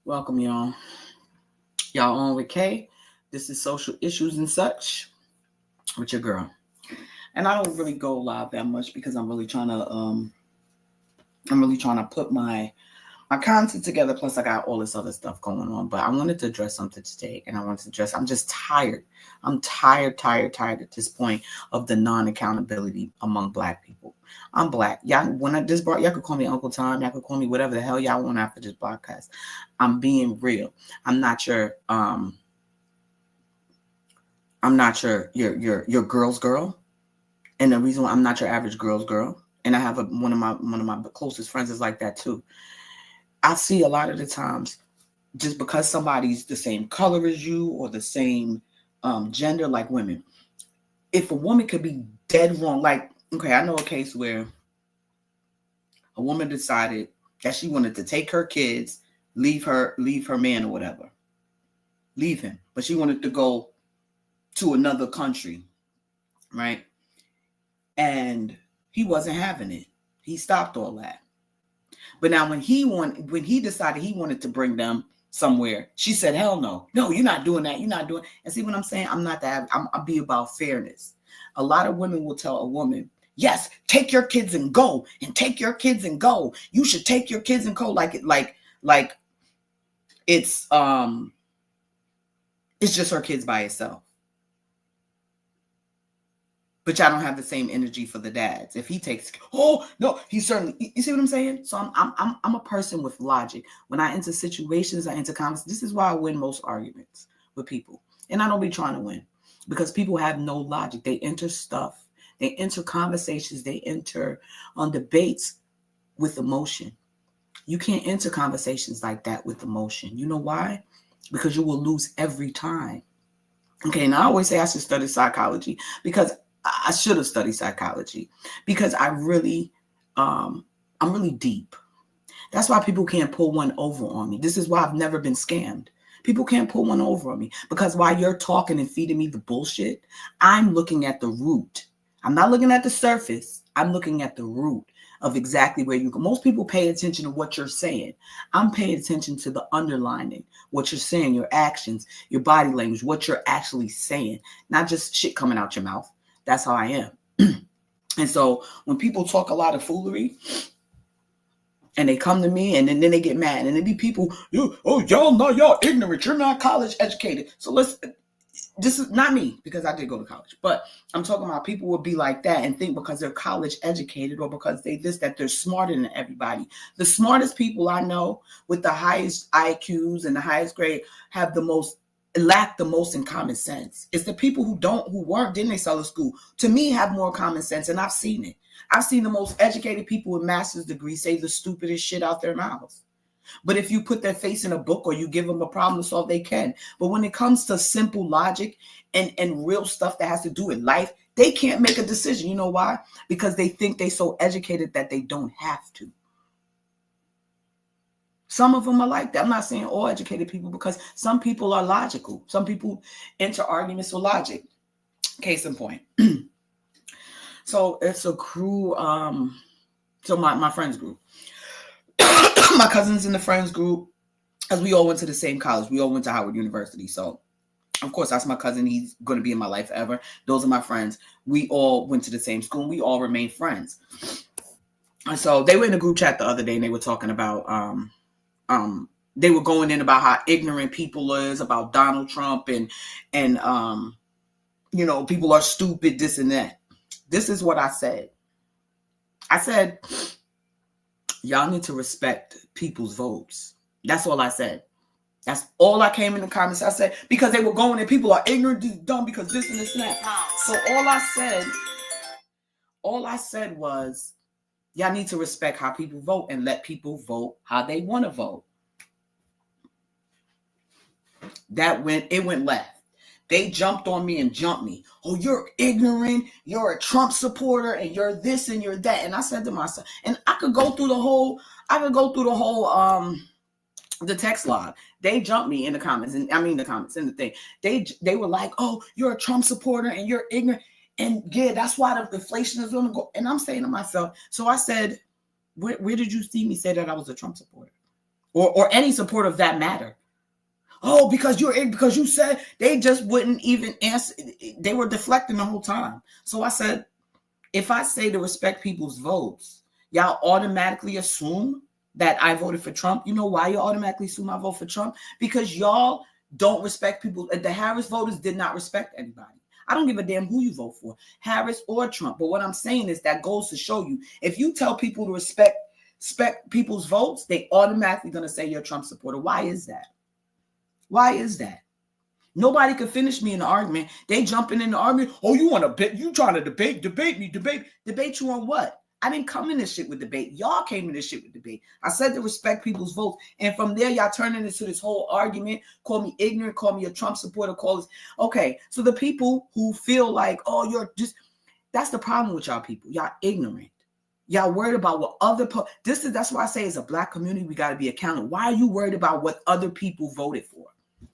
Welcome, y'all. Y'all on with Kay. This is Social Issues and Such with your girl. And I don't really go live that much because I'm really trying to put my content together. Plus, I got all this other stuff going on. But I wanted to address something today, and I wanted to address. I'm just tired. I'm tired at this point of the non-accountability among Black people. I'm Black. Y'all, y'all could call me Uncle Tom. Y'all could call me whatever the hell y'all want after this podcast. I'm being real. I'm not your girl's girl, and the reason why I'm not your average girl's girl, and I have one of my closest friends is like that too. I see a lot of the times, just because somebody's the same color as you or the same gender, like women, if a woman could be dead wrong, like, okay, I know a case where a woman decided that she wanted to take her kids, leave her man or whatever, leave him, but she wanted to go to another country, right? And he wasn't having it. He stopped all that. But now when he decided he wanted to bring them somewhere, she said, hell no. No, you're not doing that. You're not doing. And see what I'm saying? I'm not that. I'll be about fairness. A lot of women will tell a woman, yes, take your kids and go, and take your kids and go. You should take your kids and go like it's just her kids by itself. But y'all don't have the same energy for the dads. If he takes, oh no, he certainly. You see what I'm saying? So I'm a person with logic. When I enter situations, I enter conversations. This is why I win most arguments with people, and I don't be trying to win because people have no logic. They enter stuff, they enter conversations, they enter on debates with emotion. You can't enter conversations like that with emotion. You know why? Because you will lose every time. Okay, and I always say I should study psychology because I should have studied psychology because I'm really deep. That's why people can't pull one over on me. This is why I've never been scammed. People can't pull one over on me because while you're talking and feeding me the bullshit, I'm looking at the root. I'm not looking at the surface. I'm looking at the root of exactly where you go. Most people pay attention to what you're saying. I'm paying attention to the underlining, what you're saying, your actions, your body language, what you're actually saying, not just shit coming out your mouth. That's how I am. And so when people talk a lot of foolery and they come to me and then they get mad and there be people, y'all know y'all ignorant. You're not college educated. So this is not me because I did go to college, but I'm talking about people would be like that and think because they're college educated or because that they're smarter than everybody. The smartest people I know with the highest IQs and the highest grade lack the most in common sense. It's the people who didn't excel at school, to me, have more common sense. And I've seen it. I've seen the most educated people with master's degrees say the stupidest shit out their mouths. But if you put their face in a book or you give them a problem to solve, they can. But when it comes to simple logic and real stuff that has to do with life, they can't make a decision. You know why? Because they think they're so educated that they don't have to. Some of them are like that. I'm not saying all educated people because some people are logical. Some people enter arguments with logic. Case in point. So it's a crew. So my friends group. My cousins in the friends group, as we all went to the same college. We all went to Howard University. So, of course, that's my cousin. He's going to be in my life forever. Those are my friends. We all went to the same school. And we all remain friends. And so they were in a group chat the other day and they were talking about they were going in about how ignorant people is about Donald Trump and people are stupid, this and that. This is what I said. I said, y'all need to respect people's votes. That's all I said. That's all I came in the comments. I said, because they were going and people are ignorant, dumb, because this and this and that. So all I said was, y'all need to respect how people vote and let people vote how they want to vote. It went left. They jumped on me and jumped me. Oh, you're ignorant. You're a Trump supporter and you're this and you're that. And I said to myself, and I could go through the whole, the text log. They jumped me in the comments and in the thing. They were like, oh, you're a Trump supporter and you're ignorant. And yeah, that's why the inflation is going to go. And I'm saying to myself, so I said, where did you see me say that I was a Trump supporter? or any support of that matter. Oh, because you said, they just wouldn't even answer. They were deflecting the whole time. So I said, if I say to respect people's votes, y'all automatically assume that I voted for Trump. You know why you automatically assume I vote for Trump? Because y'all don't respect people. The Harris voters did not respect anybody. I don't give a damn who you vote for, Harris or Trump. But what I'm saying is that goes to show you, if you tell people to respect people's votes, they automatically going to say you're a Trump supporter. Why is that? Why is that? Nobody could finish me in the argument. They jumping in the argument. Oh, you want to bet? You trying to debate you on what? I didn't come in this shit with debate. Y'all came in this shit with debate. I said to respect people's votes. And from there, y'all turn it into this whole argument. Call me ignorant. Call me a Trump supporter. Call this. Okay. So the people who feel like, oh, you're just, that's the problem with y'all people. Y'all ignorant. Y'all worried about what other that's why I say as a Black community, we got to be accountable. Why are you worried about what other people voted for?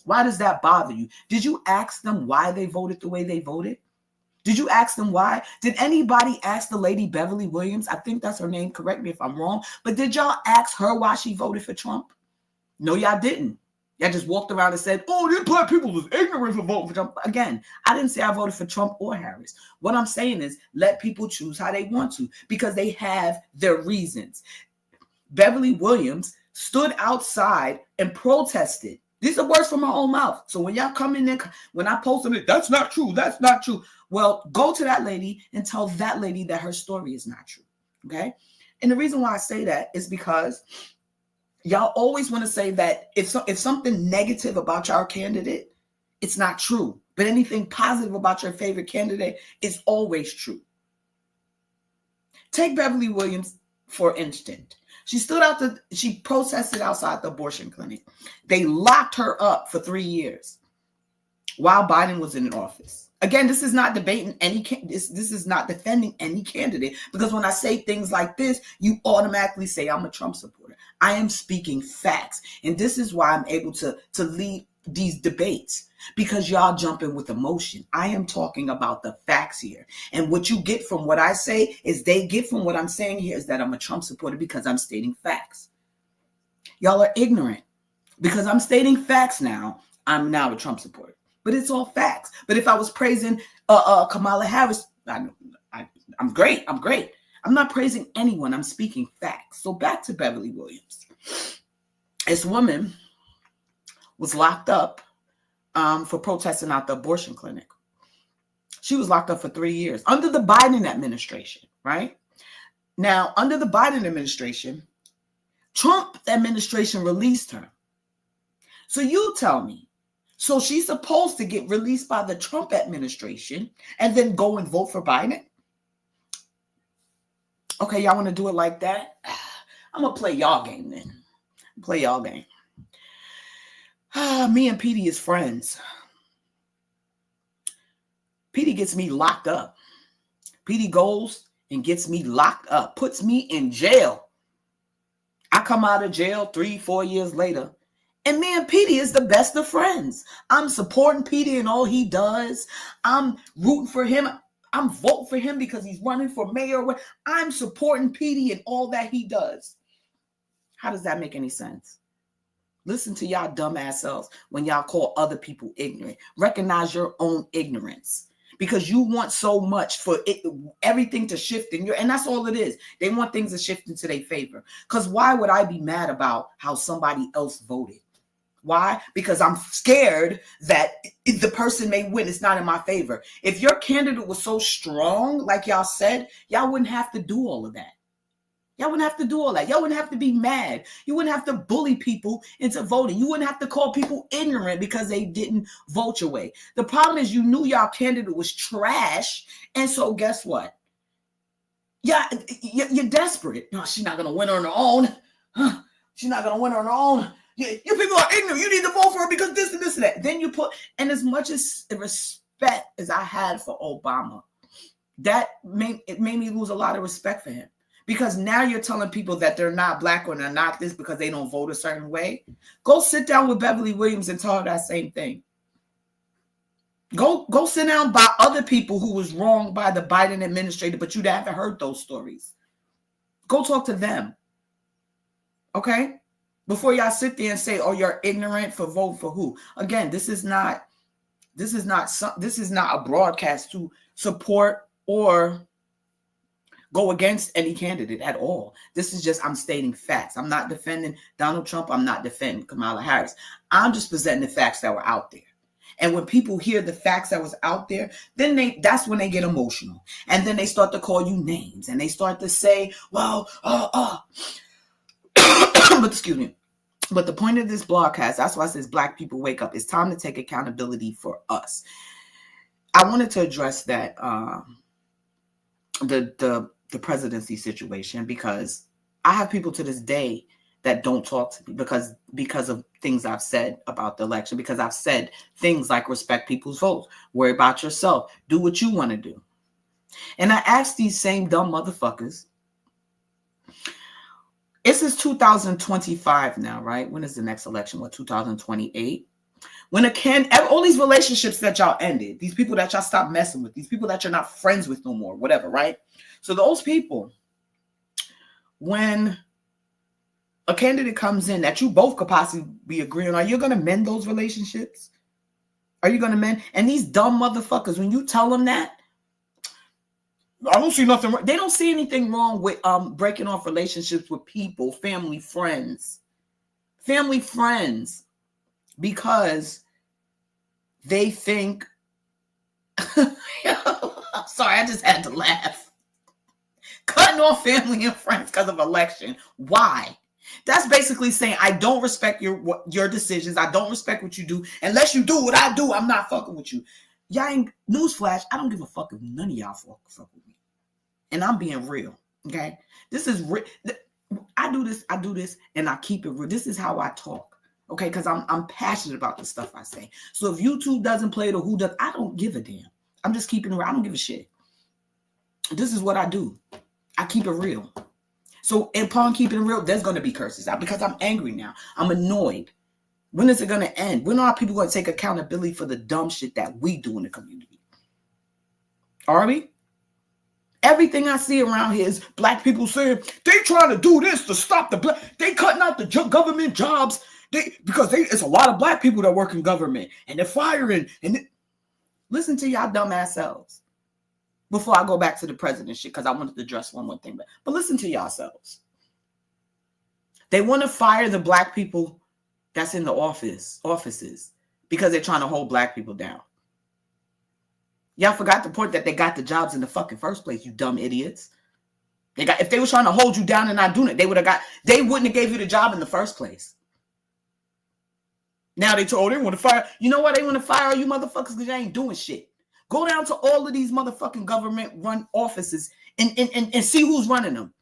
Why does that bother you? Did you ask them why they voted the way they voted? Did you ask them why? Did anybody ask the lady Beverly Williams? I think that's her name. Correct me if I'm wrong. But did y'all ask her why she voted for Trump? No, y'all didn't. Y'all just walked around and said, oh, these Black people is ignorant for voting for Trump. Again, I didn't say I voted for Trump or Harris. What I'm saying is let people choose how they want to because they have their reasons. Beverly Williams stood outside and protested. These are words from my own mouth. So when y'all come in there, when I post them, that's not true. That's not true. Well, go to that lady and tell that lady that her story is not true. Okay. And the reason why I say that is because y'all always want to say that if something negative about your candidate, it's not true. But anything positive about your favorite candidate is always true. Take Beverly Williams, for instance. She protested outside the abortion clinic. They locked her up for 3 years while Biden was in office. Again, this is not debating this is not defending any candidate, because when I say things like this, you automatically say I'm a Trump supporter. I am speaking facts. And this is why I'm able to lead these debates, because y'all jump in with emotion. I am talking about the facts here. And what you get from what I say is they get from what I'm saying here is that I'm a Trump supporter because I'm stating facts. Y'all are ignorant. Because I'm stating facts now, I'm now a Trump supporter. But it's all facts. But if I was praising Kamala Harris, I'm great. I'm great. I'm not praising anyone. I'm speaking facts. So back to Beverly Williams. This woman was locked up for protesting out the abortion clinic. She was locked up for 3 years under the Biden administration, right? Now, under the Biden administration, Trump administration released her. So you tell me, so she's supposed to get released by the Trump administration and then go and vote for Biden? Okay, y'all want to do it like that? I'm going to play y'all game then. Play y'all game. Me and Petey is friends. Petey gets me locked up. Petey goes and gets me locked up, puts me in jail. I come out of jail 3-4 years later, and me and Petey is the best of friends. I'm supporting Petey in all he does. I'm rooting for him. I'm voting for him because he's running for mayor. I'm supporting Petey in all that he does. How does that make any sense? Listen to y'all dumbass selves when y'all call other people ignorant. Recognize your own ignorance, because you want so much for everything to shift and that's all it is. They want things to shift into their favor. Because why would I be mad about how somebody else voted? Why? Because I'm scared that the person may win. It's not in my favor. If your candidate was so strong, like y'all said, y'all wouldn't have to do all of that. Y'all wouldn't have to do all that. Y'all wouldn't have to be mad. You wouldn't have to bully people into voting. You wouldn't have to call people ignorant because they didn't vote your way. The problem is you knew y'all candidate was trash. And so guess what? Yeah, you're desperate. No, she's not going to win on her own. She's not going to win on her own. You people are ignorant. You need to vote for her because this and this and that. Then you and as much as respect as I had for Obama, it made me lose a lot of respect for him. Because now you're telling people that they're not Black or they're not this because they don't vote a certain way. Go sit down with Beverly Williams and tell her that same thing. Go sit down by other people who was wronged by the Biden administration, but you haven't heard those stories. Go talk to them. Okay? Before y'all sit there and say, oh, you're ignorant for vote for who? Again, this is not a broadcast to support or go against any candidate at all. This is just, I'm stating facts. I'm not defending Donald Trump. I'm not defending Kamala Harris. I'm just presenting the facts that were out there. And when people hear the facts that was out there, then that's when they get emotional. And then they start to call you names. And they start to say, well, but excuse me. But the point of this broadcast, that's why it says Black people wake up. It's time to take accountability for us. I wanted to address that, the presidency situation, because I have people to this day that don't talk to me because of things I've said about the election, because I've said things like respect people's votes, worry about yourself, do what you want to do. And I asked these same dumb motherfuckers, this is 2025 now, right? When is the next election? What, 2028? When all these relationships that y'all ended, these people that y'all stopped messing with, these people that you're not friends with no more, whatever, right? So those people, when a candidate comes in that you both could possibly be agreeing, are you going to mend those relationships? Are you going to mend? And these dumb motherfuckers, when you tell them that, I don't see nothing wrong. They don't see anything wrong with breaking off relationships with people, family, friends, because they think, I'm sorry, I just had to laugh. Cutting off family and friends because of election. Why? That's basically saying, I don't respect your decisions. I don't respect what you do. Unless you do what I do, I'm not fucking with you. Y'all ain't, newsflash, I don't give a fuck if none of y'all fuck with me. And I'm being real, okay? This is real. I do this, and I keep it real. This is how I talk, okay? Because I'm passionate about the stuff I say. So if YouTube doesn't play it or who does, I don't give a damn. I'm just keeping it real. I don't give a shit. This is what I do. I keep it real. So upon keeping it real, there's going to be curses out because I'm angry now. I'm annoyed. When is it going to end? When are people going to take accountability for the dumb shit that we do in the community? Are we? Everything I see around here is Black people saying they trying to do this to stop the black. They cutting out the government jobs. It's a lot of Black people that work in government and they're firing. Listen to y'all dumbass selves before I go back to the president shit, because I wanted to address one more thing. But listen to yourselves. They want to fire the Black people that's in the offices because they're trying to hold Black people down. Y'all forgot the point that they got the jobs in the fucking first place, you dumb idiots. If they were trying to hold you down and not doing it, they wouldn't have gave you the job in the first place. Now they want to fire. You know why they want to fire all you motherfuckers? Because you ain't doing shit. Go down to all of these motherfucking government-run offices and see who's running them.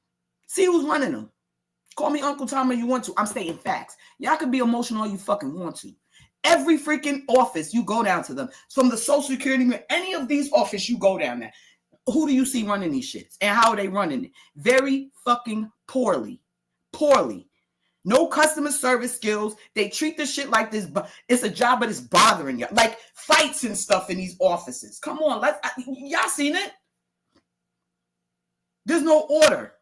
See who's running them. Call me Uncle Tom if you want to. I'm stating facts. Y'all can be emotional all you fucking want to. Every freaking office, you go down to them. From the Social Security, any of these offices, you go down there. Who do you see running these shits? And how are they running it? Very fucking poorly. Poorly. No customer service skills. They treat this shit like this. It's a job, but it's bothering you. Like fights and stuff in these offices. Come on. Y'all seen it? There's no order.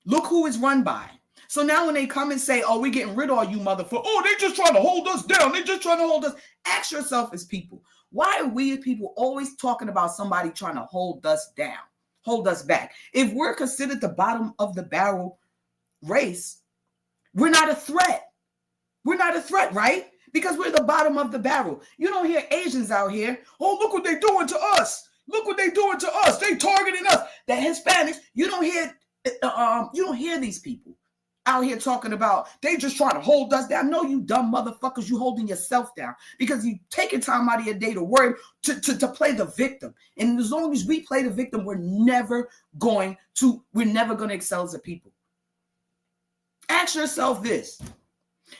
Look who it's run by. So now when they come and say, oh, we're getting rid of all you motherfuckers. Oh, they just trying to hold us down. They just trying to hold us. Ask yourself as people, why are we as people always talking about somebody trying to hold us down, hold us back? If we're considered the bottom of the barrel race, we're not a threat. We're not a threat, right? Because we're the bottom of the barrel. You don't hear Asians out here, oh, look what they're doing to us. Look what they're doing to us. They targeting us. The Hispanics, you don't hear these people out here talking about they just trying to hold us down. No, you dumb motherfuckers, you holding yourself down because you taking time out of your day to worry to play the victim. And as long as we play the victim, we're never going to excel as a people. Ask yourself this.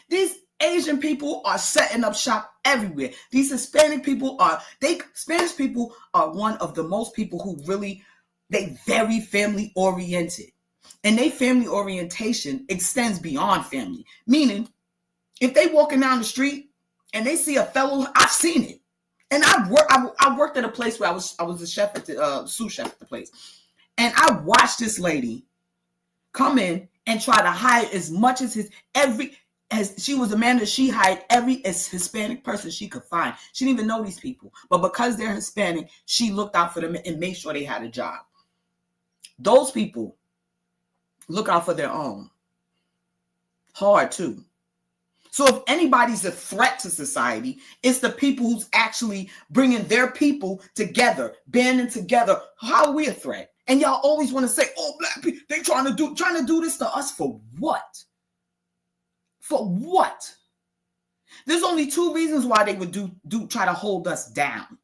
These Asian people are setting up shop everywhere. These Hispanic people Spanish people are one of the most people who really, they very family oriented. And their family orientation extends beyond family. Meaning, if they walking down the street and they see a fellow, I've seen it. And I worked at a place where I was a chef at the sous chef at the place. And I watched this lady come in and try to hide as much as as she was Amanda, she hired every as Hispanic person she could find. She didn't even know these people. But because they're Hispanic, she looked out for them and made sure they had a job. Those people look out for their own. Hard too. So if anybody's a threat to society, it's the people who's actually bringing their people together, banding together. How are we a threat? And y'all always want to say, oh, black people, they trying to do this to us for what? For what? There's only two reasons why they would try to hold us down.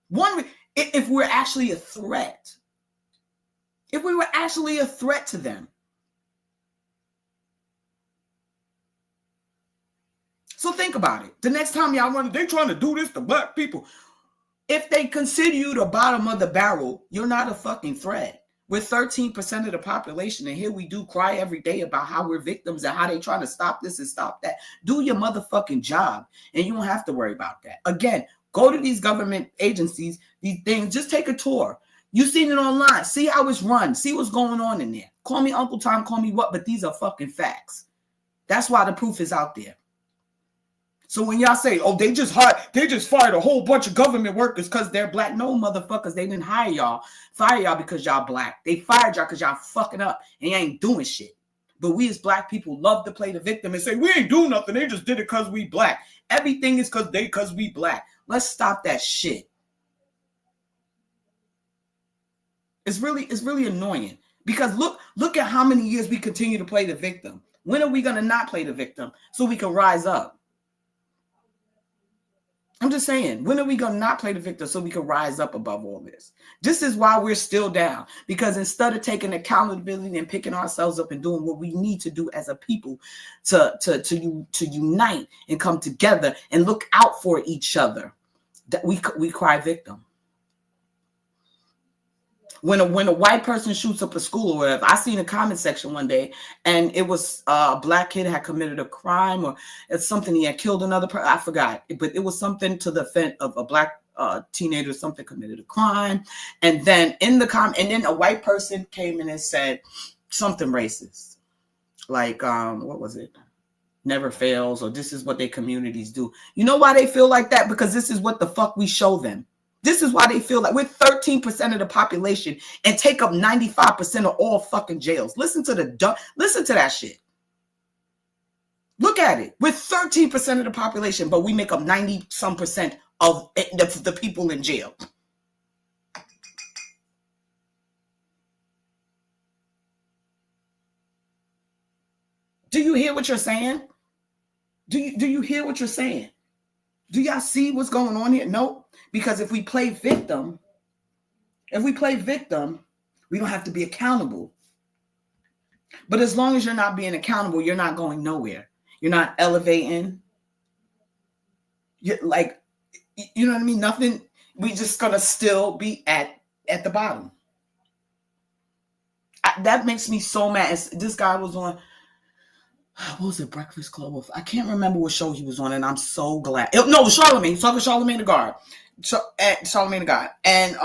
One, if we're actually a threat. If we were actually a threat to them. So think about it. The next time y'all run, they trying to do this to black people. If they consider you the bottom of the barrel, you're not a fucking threat. We're 13% of the population, and here we do cry every day about how we're victims and how they trying to stop this and stop that. Do your motherfucking job, and you don't have to worry about that. Again, go to these government agencies, these things, just take a tour. You've seen it online. See how it's run. See what's going on in there. Call me Uncle Tom, call me what, but these are fucking facts. That's why the proof is out there. So when y'all say, oh, they just fired a whole bunch of government workers because they're black. No, motherfuckers, they didn't fire y'all because y'all black. They fired y'all because y'all fucking up and you ain't doing shit. But we as black people love to play the victim and say, we ain't doing nothing. They just did it because we black. Everything is because we black. Let's stop that shit. It's really annoying because look at how many years we continue to play the victim. When are we going to not play the victim so we can rise up? I'm just saying, when are we going to not play the victim so we can rise up above all this? This is why we're still down, because instead of taking accountability and picking ourselves up and doing what we need to do as a people to unite and come together and look out for each other, that we cry victim. When a white person shoots up a school or whatever, I seen a comment section one day, and it was a black kid had committed a crime, or it's something, he had killed another person. I forgot, but it was something to the effect of a black teenager, something committed a crime, and then then a white person came in and said something racist, like what was it? Never fails, or this is what their communities do. You know why they feel like that? Because this is what the fuck we show them. This is why they feel like we're 13% of the population and take up 95% of all fucking jails. Listen to that shit. Look at it. We're 13% of the population, but we make up 90-some% of the people in jail. Do you hear what you're saying? Do you hear what you're saying? Do y'all see what's going on here? Nope. Because if we play victim, we don't have to be accountable. But as long as you're not being accountable, you're not going nowhere. You're not elevating. You're like, you know what I mean? Nothing. We just gonna still be at the bottom. That makes me so mad. This guy was on, what was it, Breakfast Club? I can't remember what show he was on, and I'm so glad. No, it was Charlemagne. He's talking Charlemagne the God. Charlemagne the God. And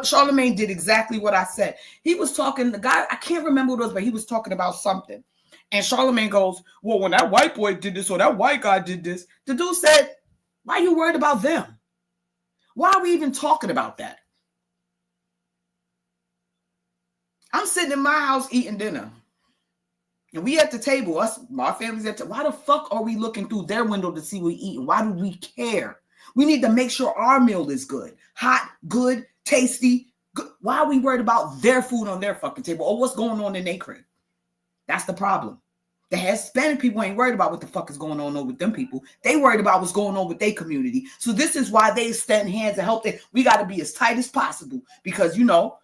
Charlemagne did exactly what I said. He was talking, the guy, I can't remember what it was, but he was talking about something. And Charlemagne goes, well, when that white boy did this or that white guy did this, the dude said, why are you worried about them? Why are we even talking about that? I'm sitting in my house eating dinner. And we at the table, my family's at the table. Why the fuck are we looking through their window to see what we eat? Why do we care? We need to make sure our meal is good. Hot, good, tasty. Good. Why are we worried about their food on their fucking table or what's going on in their crib? That's the problem. The Hispanic people ain't worried about what the fuck is going on with them people. They worried about what's going on with their community. So this is why they extend hands and help them. We got to be as tight as possible because, not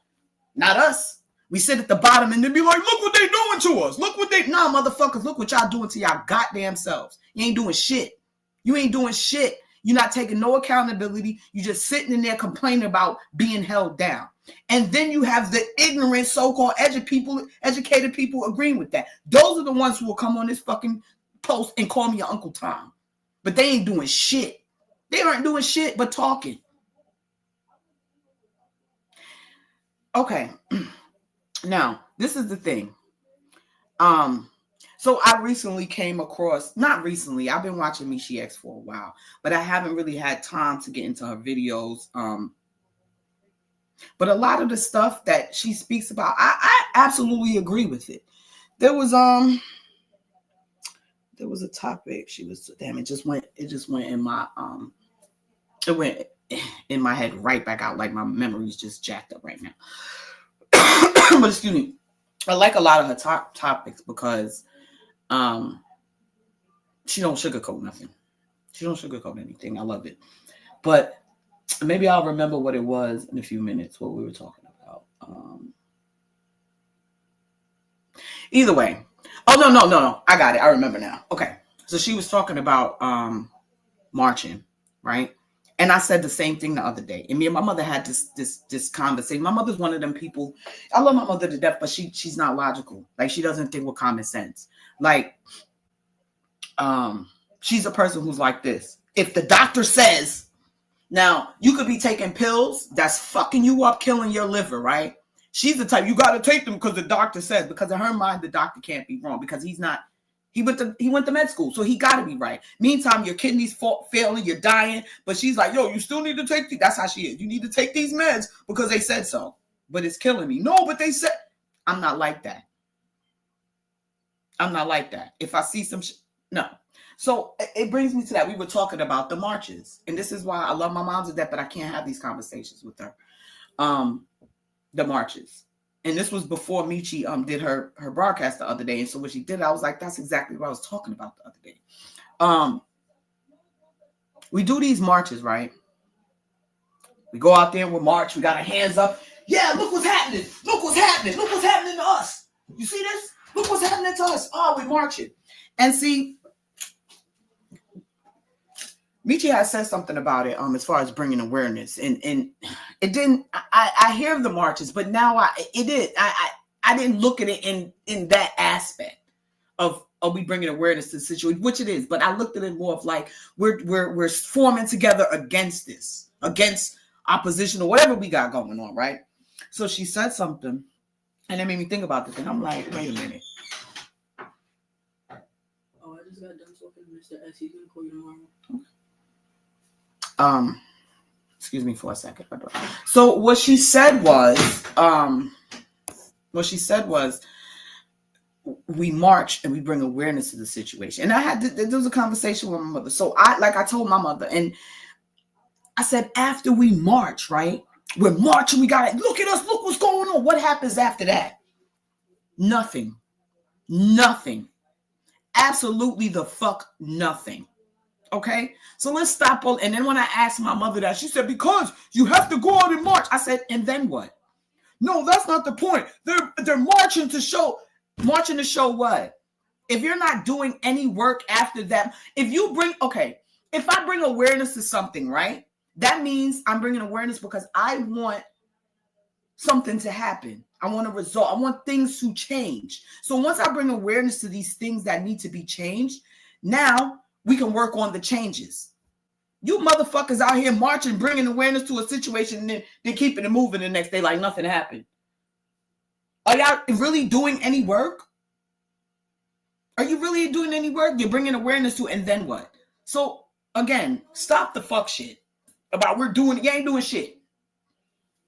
us. We sit at the bottom and then be like, look what they doing to us. Nah, motherfuckers, look what y'all doing to y'all goddamn selves. You ain't doing shit. You ain't doing shit. You're not taking no accountability. You're just sitting in there complaining about being held down. And then you have the ignorant so-called educated people agreeing with that. Those are the ones who will come on this fucking post and call me your Uncle Tom. But they ain't doing shit. They aren't doing shit but talking. Okay. Now, this is the thing. So I recently came across, not recently, I've been watching Michie X for a while, but I haven't really had time to get into her videos. But a lot of the stuff that she speaks about, I absolutely agree with it. There was a topic she was, damn, it just went in my it went in my head right back out, like my memory's just jacked up right now. But excuse me, I like a lot of her topics because she don't sugarcoat nothing. She don't sugarcoat anything. I love it. But maybe I'll remember what it was in a few minutes, what we were talking about. Either way. Oh, no. I got it. I remember now. Okay. So she was talking about marching, right? And I said the same thing the other day. And me and my mother had this conversation. My mother's one of them people. I love my mother to death, but she's not logical. Like, she doesn't think with common sense. Like, she's a person who's like this. If the doctor says, now you could be taking pills that's fucking you up, killing your liver, right? She's the type, you got to take them because the doctor says, because in her mind, the doctor can't be wrong because he went to med school, so he got to be right. Meantime, your kidneys failing, you're dying, but she's like, yo, you still need to take these. That's how she is. You need to take these meds because they said so, but it's killing me. No, but they said, I'm not like that. I'm not like that. If I see some no. So it brings me to that. We were talking about the marches, and this is why I love my mom to death, but I can't have these conversations with her. The marches. And this was before Michie did her broadcast the other day. And so when she did it, I was like, that's exactly what I was talking about the other day. We do these marches, right? We go out there and we march. We got our hands up. Yeah, look what's happening. Look what's happening. Look what's happening to us. You see this? Look what's happening to us. Oh, we're marching. And see, Michie has said something about it as far as bringing awareness, and it didn't. I hear the marches, but now I didn't look at it in that aspect of we bringing awareness to the situation, which it is. But I looked at it more of like we're forming together against this, against opposition or whatever we got going on, right? So she said something, and it made me think about this, and I'm like, wait a minute. Oh, I just got done talking to Mr. S. He's gonna call you tomorrow. Excuse me for a second. So what she said was, we march and we bring awareness to the situation. And there was a conversation with my mother. So I told my mother, and I said, after we march, right? We're marching. We got it. Look at us. Look what's going on. What happens after that? Nothing. Absolutely the fuck nothing. Okay, so let's stop all. And then when I asked my mother that, she said, because you have to go out and march. I said, and then what? No, that's not the point. They're marching to show what? If you're not doing any work after that, if I bring awareness to something, right? That means I'm bringing awareness because I want something to happen. I want a result. I want things to change. So once I bring awareness to these things that need to be changed, now we can work on the changes. You motherfuckers out here marching, bringing awareness to a situation, and then keeping it moving the next day like nothing happened. Are y'all really doing any work? Are you really doing any work? You're bringing awareness to it, and then what? So, again, stop the fuck shit about you ain't doing shit.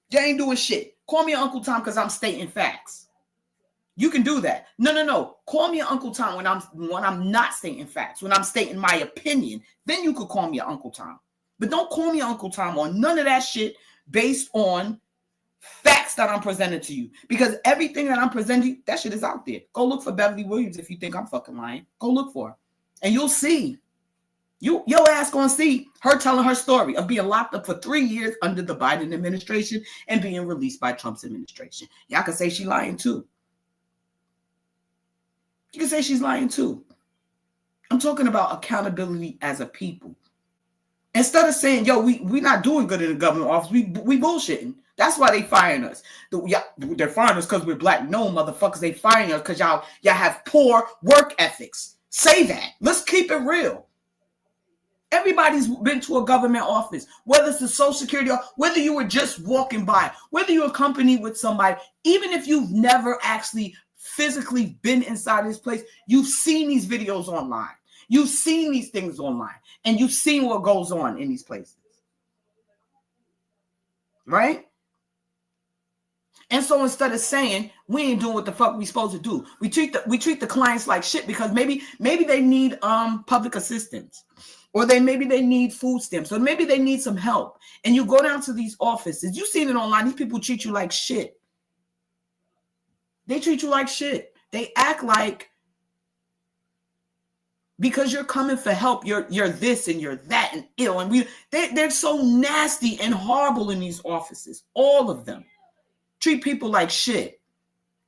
You ain't doing shit. Call me Uncle Tom because I'm stating facts. You can do that. No. Call me Uncle Tom when I'm not stating facts, when I'm stating my opinion. Then you could call me Uncle Tom. But don't call me Uncle Tom on none of that shit based on facts that I'm presenting to you. Because everything that I'm presenting, that shit is out there. Go look for Beverly Williams if you think I'm fucking lying. Go look for her. And you'll see. Your ass gonna see her telling her story of being locked up for 3 years under the Biden administration and being released by Trump's administration. Y'all can say she's lying too. You can say she's lying too. I'm talking about accountability as a people. Instead of saying, yo, we not doing good in the government office, we bullshitting. That's why they firing us. They're firing us because we're black. No, motherfuckers, they firing us because y'all have poor work ethics. Say that. Let's keep it real. Everybody's been to a government office, whether it's the Social Security, or whether you were just walking by, whether you're accompanied with somebody, even if you've never actually physically been inside this place, you've seen these videos online. You've seen these things online. And you've seen what goes on in these places. Right? And so instead of saying we ain't doing what the fuck we supposed to do, we treat the clients like shit because maybe they need public assistance, or maybe they need food stamps, or maybe they need some help. And you go down to these offices, you've seen it online. These people treat you like shit. They treat you like shit. They act like because you're coming for help, you're this and you're that and ill. And they're so nasty and horrible in these offices, all of them. Treat people like shit.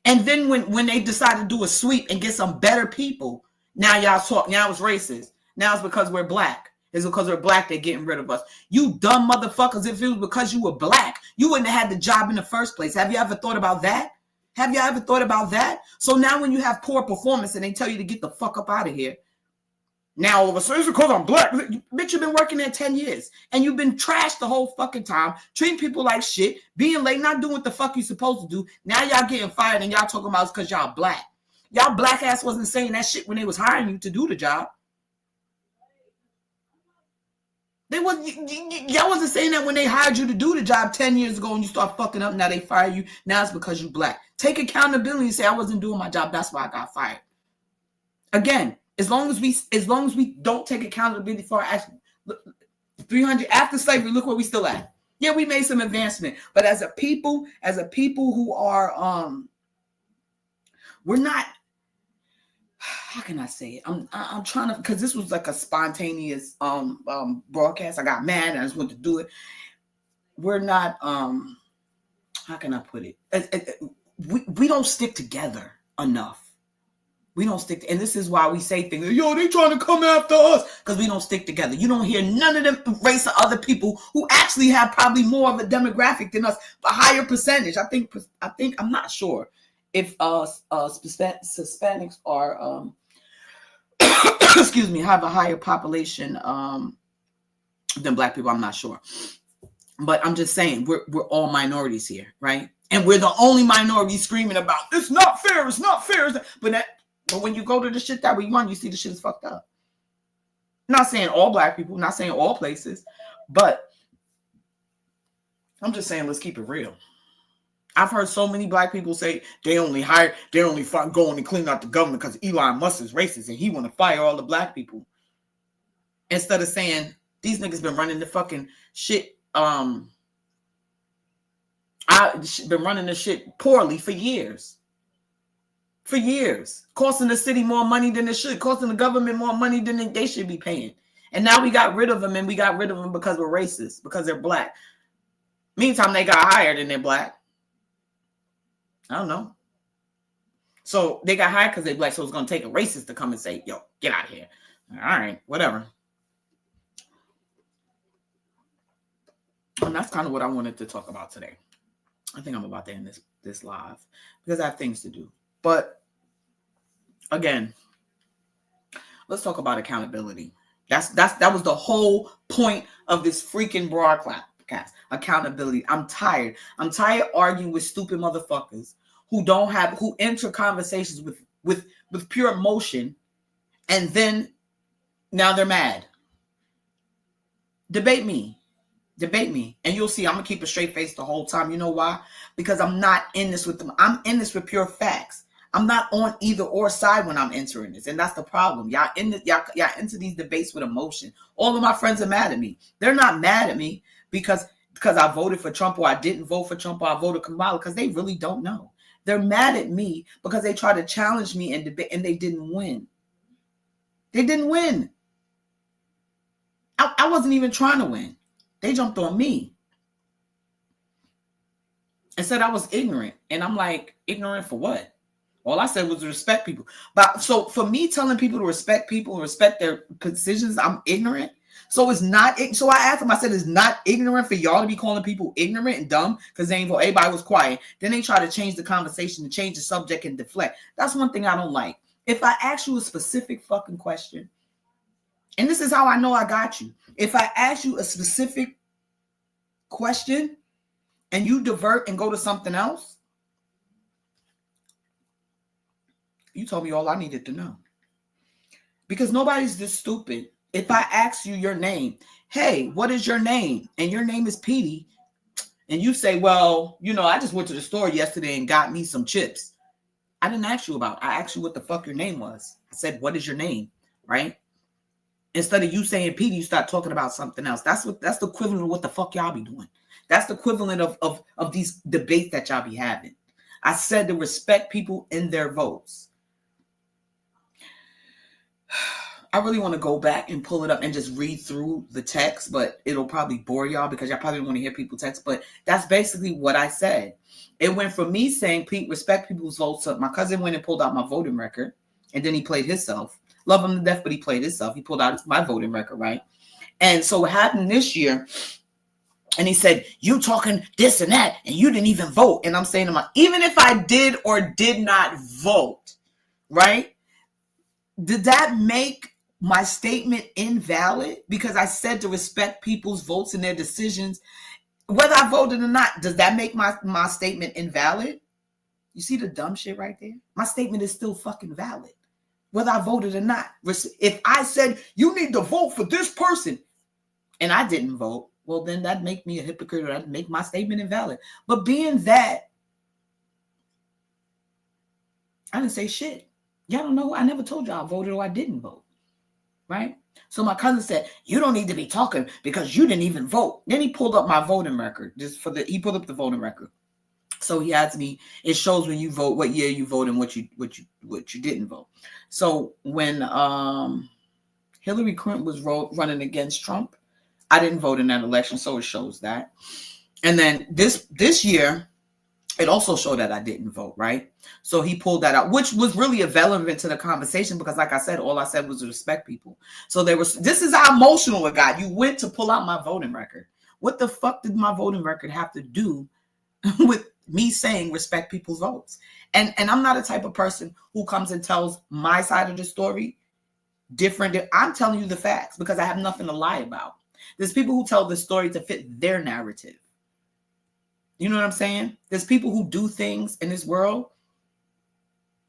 And then when they decide to do a sweep and get some better people, now y'all talk. Now it's racist. Now it's because we're black. It's because we're black they're getting rid of us. You dumb motherfuckers. If it was because you were black, you wouldn't have had the job in the first place. Have you ever thought about that? Have you ever thought about that? So now when you have poor performance and they tell you to get the fuck up out of here, now all of a sudden it's because I'm black. Bitch, you've been working there 10 years and you've been trashed the whole fucking time, treating people like shit, being late, not doing what the fuck you supposed to do. Now y'all getting fired and y'all talking about it's because y'all black. Y'all black ass wasn't saying that shit when they was hiring you to do the job. Y'all wasn't saying that when they hired you to do the job 10 years ago and you start fucking up. Now they fire you. Now it's because you black. Take accountability and say I wasn't doing my job. That's why I got fired. Again, as long as we don't take accountability for our actions, 300 after slavery, look where we still at. Yeah, we made some advancement, but as a people who are we're not. How can I say it? I'm trying to, because this was like a spontaneous broadcast. I got mad and I just wanted to do it. We're not how can I put it? We don't stick together enough. We don't stick, and this is why we say things, yo, they trying to come after us, because we don't stick together. You don't hear none of them race of other people who actually have probably more of a demographic than us, a higher percentage. I think I'm not sure if Hispanics are excuse me, have a higher population than black people. I'm not sure, but I'm just saying we're all minorities here, right? And we're the only minority screaming about it's not fair, it's not fair. But when you go to the shit that we want, you see the shit is fucked up. Not saying all black people, not saying all places, but I'm just saying let's keep it real. I've heard so many black people say they only going and clean out the government because Elon Musk is racist and he want to fire all the black people. Instead of saying these niggas been running the fucking shit. I've been running the shit poorly for years. For years, costing the city more money than it should, costing the government more money than they should be paying. And now we got rid of them, and we got rid of them because we're racist, because they're black. Meantime, they got hired and they're black. I don't know. So they got hired because they're black, so it's going to take a racist to come and say, yo, get out of here. All right, whatever. And that's kind of what I wanted to talk about today. I think I'm about to end this live because I have things to do. But again, let's talk about accountability. That was the whole point of this freaking broadcast. Accountability. I'm tired. I'm tired arguing with stupid motherfuckers who enter conversations with pure emotion, and then now they're mad. Debate me, and you'll see I'm gonna keep a straight face the whole time. You know why? Because I'm not in this with them. I'm in this with pure facts. I'm not on either or side when I'm entering this, and that's the problem. Y'all into these debates with emotion. All of my friends are mad at me. They're not mad at me because I voted for Trump or I didn't vote for Trump or I voted Kamala, because they really don't know. They're mad at me because they tried to challenge me in debate and they didn't win. They didn't win. I wasn't even trying to win. They jumped on me and said I was ignorant, and I'm like, ignorant for what? All I said was respect people. But so for me telling people to respect people and respect their positions, I'm ignorant. So it's not. So I asked them, I said, it's not ignorant for y'all to be calling people ignorant and dumb because they ain't vote. Everybody was quiet. Then they try to change the conversation and change the subject and deflect. That's one thing I don't like. If I ask you a specific fucking question, and this is how I know I got you. If I ask you a specific question and you divert and go to something else, You told me all I needed to know. Because nobody's this stupid. If I ask you your name, hey, what is your name? And your name is Petey. And you say, well, you know, I just went to the store yesterday and got me some chips. I didn't ask you about. I asked you what the fuck your name was. I said, what is your name? Right? Instead of you saying Petey, you start talking about something else. That's the equivalent of what the fuck y'all be doing. That's the equivalent of these debates that y'all be having. I said to respect people in their votes. I really want to go back and pull it up and just read through the text, but it'll probably bore y'all because y'all probably want to hear people text. But that's basically what I said. It went from me saying, Pete, respect people's votes. So my cousin went and pulled out my voting record, and then he played himself. Love him to death, but he played himself. He pulled out my voting record, right? And so what happened this year, and he said, you talking this and that, and you didn't even vote. And I'm saying to myself, even if I did or did not vote, right? Did that make my statement invalid? Because I said to respect people's votes and their decisions, whether I voted or not. Does that make my statement invalid? You see the dumb shit right there? My statement is still fucking valid, whether I voted or not. If I said, you need to vote for this person, and I didn't vote, well, then that'd make me a hypocrite, or that'd make my statement invalid. But being that I didn't say shit. Y'all don't know. I never told y'all I voted or I didn't vote. Right? So my cousin said, you don't need to be talking because you didn't even vote. Then he pulled up my voting record. He pulled up the voting record. So he asked me, it shows when you vote, what year you vote and what you didn't vote. So when Hillary Clinton was running against Trump, I didn't vote in that election, so it shows that. And then this year, it also showed that I didn't vote, right? So he pulled that out, which was really irrelevant to the conversation because, like I said, all I said was to respect people. So this is how emotional it got. You went to pull out my voting record. What the fuck did my voting record have to do with me saying respect people's votes? And I'm not a type of person who comes and tells my side of the story different. I'm telling you the facts because I have nothing to lie about. There's people who tell the story to fit their narrative. You know what I'm saying? There's people who do things in this world.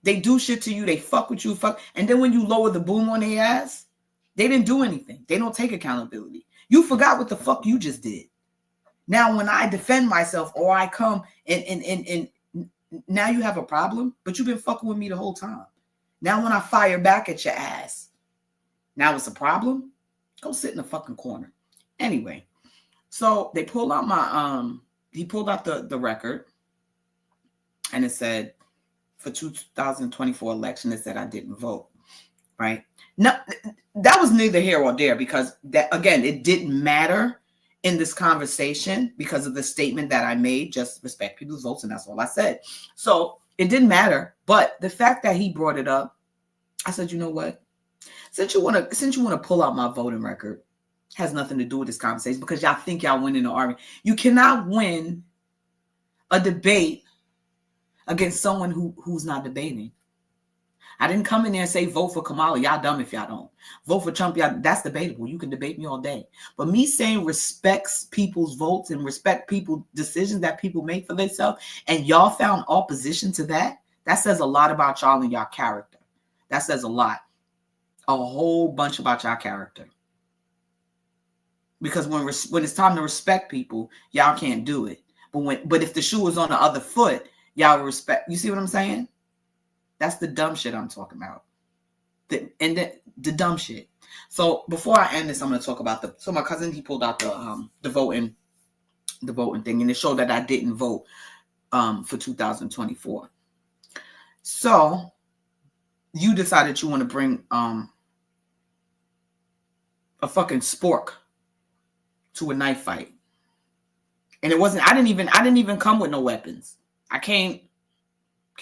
They do shit to you. They fuck with you. And then when you lower the boom on their ass, they didn't do anything. They don't take accountability. You forgot what the fuck you just did. Now, when I defend myself or I come and now you have a problem, but you've been fucking with me the whole time. Now, when I fire back at your ass, now it's a problem. Go sit in the fucking corner. Anyway, so they pulled out my he pulled out the record, and it said for 2024 election, it said I didn't vote, right? No, that was neither here or there because that, again, it didn't matter in this conversation because of the statement that I made, just respect people's votes, and that's all I said. So it didn't matter, but the fact that he brought it up, I said, you know what? Since you want to pull out my voting record, has nothing to do with this conversation because y'all think y'all win in the argument. You cannot win a debate against someone who's not debating. I didn't come in there and say vote for Kamala. Y'all dumb if y'all don't. Vote for Trump. Y'all, that's debatable. You can debate me all day. But me saying respects people's votes and respect people's decisions that people make for themselves, and y'all found opposition to that, that says a lot about y'all and y'all character. That says a lot. A whole bunch about y'all character. Because when it's time to respect people, y'all can't do it. But if the shoe is on the other foot, y'all respect. You see what I'm saying? That's the dumb shit I'm talking about. The dumb shit. So before I end this, I'm going to talk about so my cousin, he pulled out the voting thing, and it showed that I didn't vote for 2024. So you decided you want to bring a fucking spork to a knife fight. And it wasn't, I didn't even come with no weapons. I came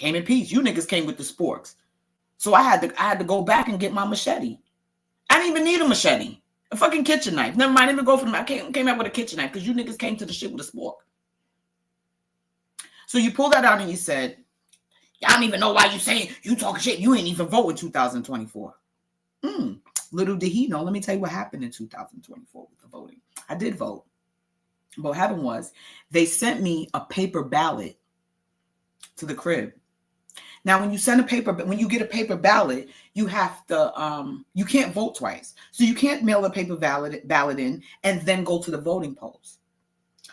in peace. You niggas came with the sporks. So I had to go back and get my machete. I didn't even need a machete. A fucking kitchen knife. Never mind, even go for them. I came out with a kitchen knife because you niggas came to the shit with a spork. So you pulled that out and you said, I don't even know why you saying you talking shit. You ain't even vote in 2024. Little did he know. Let me tell you what happened in 2024 with the voting. I did vote. But what happened was they sent me a paper ballot to the crib. Now, when you send a paper, when you get a paper ballot, you have to, you can't vote twice. So you can't mail a paper ballot in and then go to the voting polls.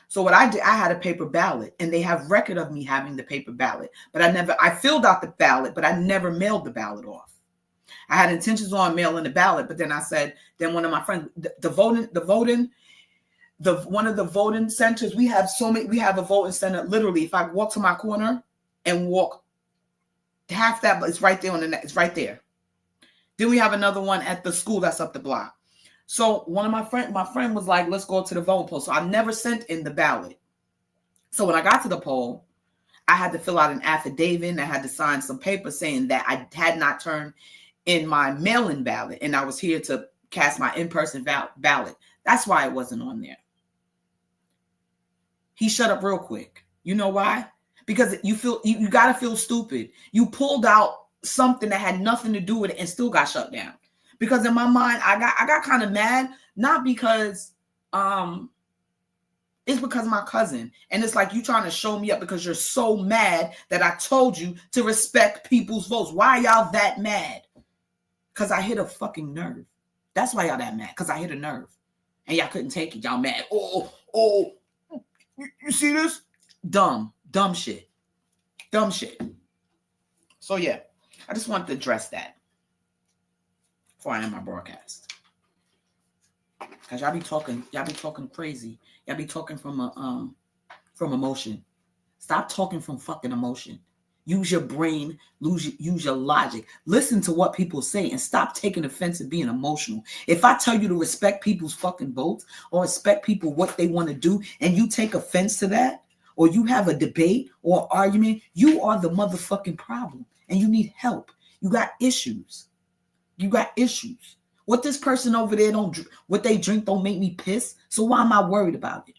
So what I did, I had a paper ballot, and they have record of me having the paper ballot, but I filled out the ballot, but I never mailed the ballot off. I had intentions on mailing the ballot, but then I said, then one of my friends, one of the voting centers, we have a voting center. Literally, if I walk to my corner and walk half that, but it's right there on the net. It's right there. Then we have another one at the school that's up the block. So one of my friend was like, let's go to the voting poll. So I never sent in the ballot. So when I got to the poll, I had to fill out an affidavit, and I had to sign some paper saying that I had not turned in my mail-in ballot, and I was here to cast my in-person ballot. That's why it wasn't on there. He shut up real quick. You know why? Because you got to feel stupid. You pulled out something that had nothing to do with it and still got shut down. Because in my mind, I got kind of mad, not because it's because of my cousin. And it's like you trying to show me up because you're so mad that I told you to respect people's votes. Why y'all that mad? Because I hit a fucking nerve. That's why y'all that mad. Because I hit a nerve. And y'all couldn't take it. Y'all mad. Oh, you see this? Dumb shit. Dumb shit. So yeah, I just wanted to address that before I end my broadcast. Cause y'all be talking crazy. Y'all be talking from emotion. Stop talking from fucking emotion. Use your brain, use your logic. Listen to what people say and stop taking offense and being emotional. If I tell you to respect people's fucking votes or respect people what they want to do and you take offense to that, or you have a debate or argument, you are the motherfucking problem and you need help. You got issues. What this person over there what they drink don't make me piss. So why am I worried about it?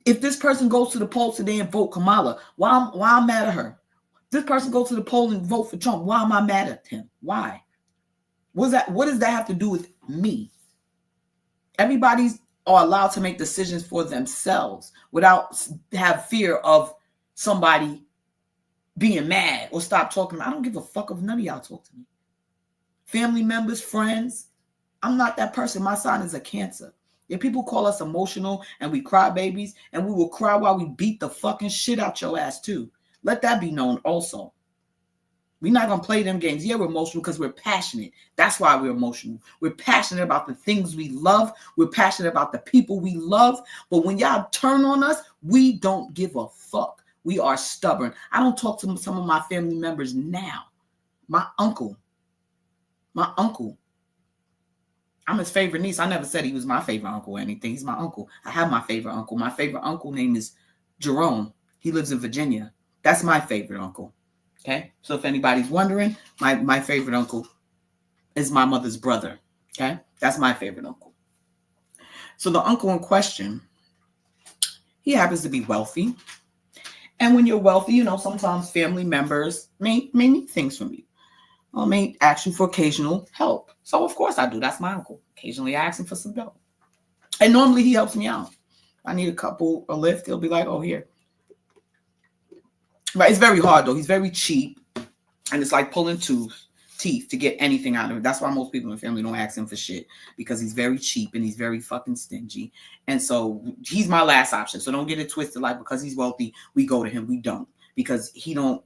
If this person goes to the polls today and vote Kamala, why I'm mad at her? This person goes to the poll and vote for Trump. Why am I mad at him? Why? What does that have to do with me? Everybody's are allowed to make decisions for themselves without have fear of somebody being mad or stop talking. I don't give a fuck if none of y'all talk to me. Family members, friends. I'm not that person. My sign is a Cancer. If people call us emotional and we cry babies, and we will cry while we beat the fucking shit out your ass too. Let that be known also. We're not going to play them games. Yeah, we're emotional because we're passionate. That's why we're emotional. We're passionate about the things we love. We're passionate about the people we love. But when y'all turn on us, we don't give a fuck. We are stubborn. I don't talk to some of my family members now. My uncle. I'm his favorite niece. I never said he was my favorite uncle or anything. He's my uncle. I have my favorite uncle. My favorite uncle name is Jerome. He lives in Virginia. That's my favorite uncle. Okay? So if anybody's wondering, my favorite uncle is my mother's brother. Okay? That's my favorite uncle. So the uncle in question, he happens to be wealthy. And when you're wealthy, sometimes family members may need things from you. Or may ask you for occasional help. So of course I do. That's my uncle. Occasionally I ask him for some help. And normally he helps me out. I need a lift. He'll be like, oh, here. But it's very hard though. He's very cheap. And it's like pulling teeth to get anything out of it. That's why most people in the family don't ask him for shit. Because he's very cheap and he's very fucking stingy. And so he's my last option. So don't get it twisted like because he's wealthy, we go to him. We don't. Because he don't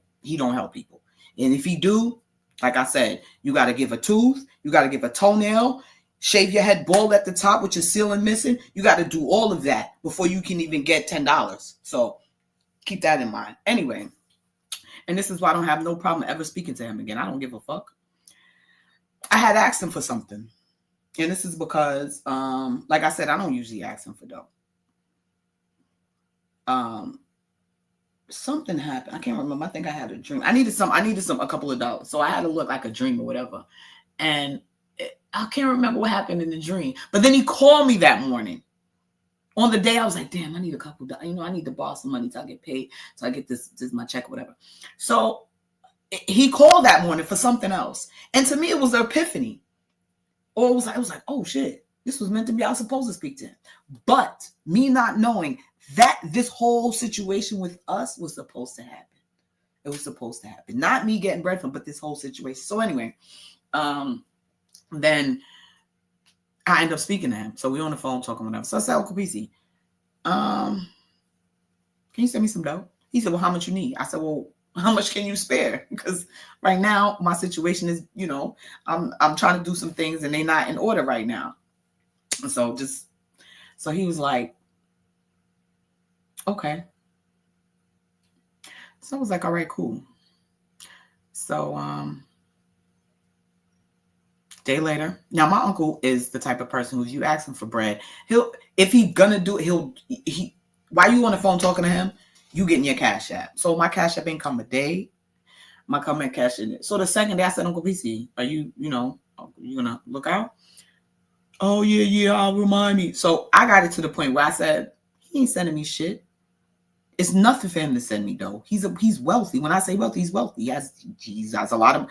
help people. And if he do, like I said, you got to give a tooth, you got to give a toenail, shave your head bald at the top with your ceiling missing. You got to do all of that before you can even get $10. So keep that in mind. Anyway, and this is why I don't have no problem ever speaking to him again. I don't give a fuck. I had asked him for something. And this is because, like I said, I don't usually ask him for dough. Something happened. I can't remember. I think I had a dream. I needed a couple of dollars. So I had to look like a dream or whatever. And I can't remember what happened in the dream. But then he called me that morning. On the day I was like, damn, I need a couple of dollars. I need to borrow some money till I get paid. So I get this my check or whatever. So he called that morning for something else. And to me, it was an epiphany. Or it was like, oh shit, this was meant to be. I was supposed to speak to him. But me not knowing that this whole situation with us was supposed to happen. It was supposed to happen. Not me getting bread from, but this whole situation. So anyway, then I end up speaking to him. So we on the phone talking whatever. So I said, Uncle PC, can you send me some dough? He said, well, how much you need? I said, well, how much can you spare? Because right now my situation is, you know, I'm trying to do some things and they're not in order right now. So he was like, okay. So I was like, all right, cool. So day later. Now my uncle is the type of person who, if you ask him for bread, if he gonna do it, while you on the phone talking to him, you getting your Cash App. So my Cash App ain't come a day. My comment cash in it. So the second day I said, Uncle PC, are you gonna look out? Oh yeah, I'll remind me. So I got it to the point where I said, he ain't sending me shit. It's nothing for him to send me though. He's wealthy. When I say wealthy, he's wealthy. He has a lot of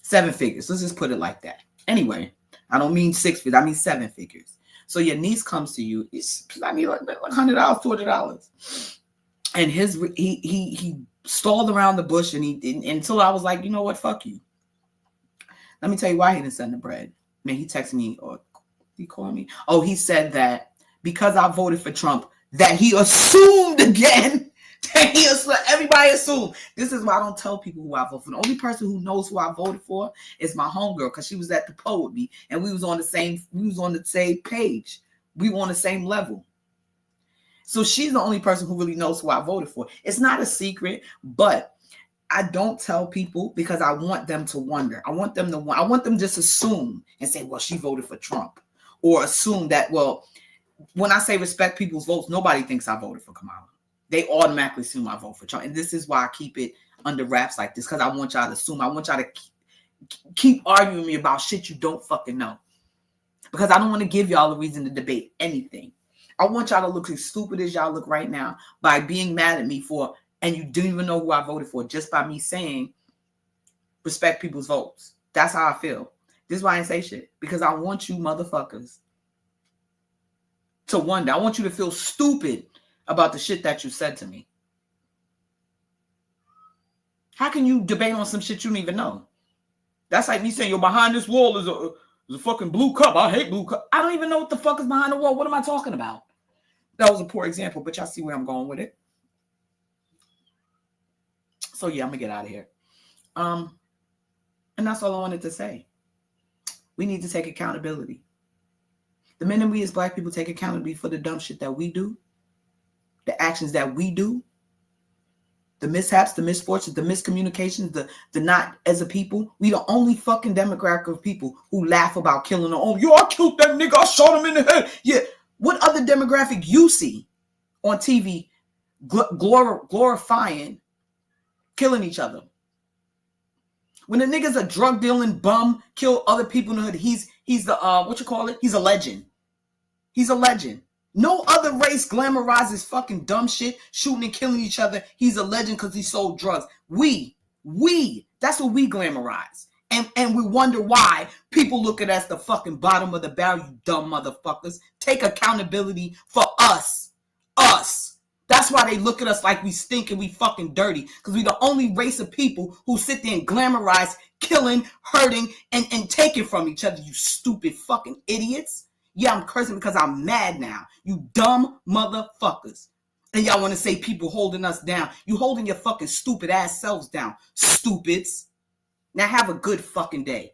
7 figures. Let's just put it like that. Anyway, I don't mean 6 figures. I mean 7 figures. So your niece comes to you. I need like $100, $200, and he stalled around the bush, and until I was like, you know what, fuck you. Let me tell you why he didn't send the bread. Man, he texted me, or he called me. Oh, he said that because I voted for Trump, that he assumed again. Everybody assumed. This is why I don't tell people who I vote for. The only person who knows who I voted for is my homegirl, because she was at the poll with me, and we was on the same page. We were on the same level. So she's the only person who really knows who I voted for. It's not a secret, but I don't tell people because I want them to wonder. I want them to just assume and say, well, she voted for Trump, or assume that, well, when I say respect people's votes, nobody thinks I voted for Kamala. They automatically assume I vote for Trump. And this is why I keep it under wraps like this, because I want y'all to assume. I want y'all to keep arguing with me about shit you don't fucking know. Because I don't want to give y'all a reason to debate anything. I want y'all to look as stupid as y'all look right now by being mad at me and you didn't even know who I voted for just by me saying respect people's votes. That's how I feel. This is why I didn't say shit. Because I want you motherfuckers to wonder. I want you to feel stupid about the shit that you said to me. How can you debate on some shit you don't even know? That's like me saying, yo, behind this wall is a fucking blue cup. I hate blue cup. I don't even know what the fuck is behind the wall. What am I talking about? That was a poor example, but y'all see where I'm going with it. So yeah, I'm gonna get out of here. And that's all I wanted to say. We need to take accountability. The minute we as Black people take accountability for the dumb shit that we do, the actions that we do, the mishaps, the misfortunes, the miscommunications, the not as a people, we the only fucking demographic of people who laugh about killing their own. Yo, I killed that nigga, I shot him in the head. Yeah. What other demographic you see on TV glorifying killing each other? When a nigga's a drug dealing bum, kill other people in the hood, he's the He's a legend. He's a legend. No other race glamorizes fucking dumb shit, shooting and killing each other. He's a legend because he sold drugs. We, that's what we glamorize. And we wonder why people look at us the fucking bottom of the barrel, you dumb motherfuckers. Take accountability for us. Us. That's why they look at us like we stink and we fucking dirty. Because we the only race of people who sit there and glamorize killing, hurting, and taking from each other, you stupid fucking idiots. Yeah, I'm cursing because I'm mad now. You dumb motherfuckers. And y'all want to say people holding us down. You holding your fucking stupid ass selves down, stupids. Now have a good fucking day.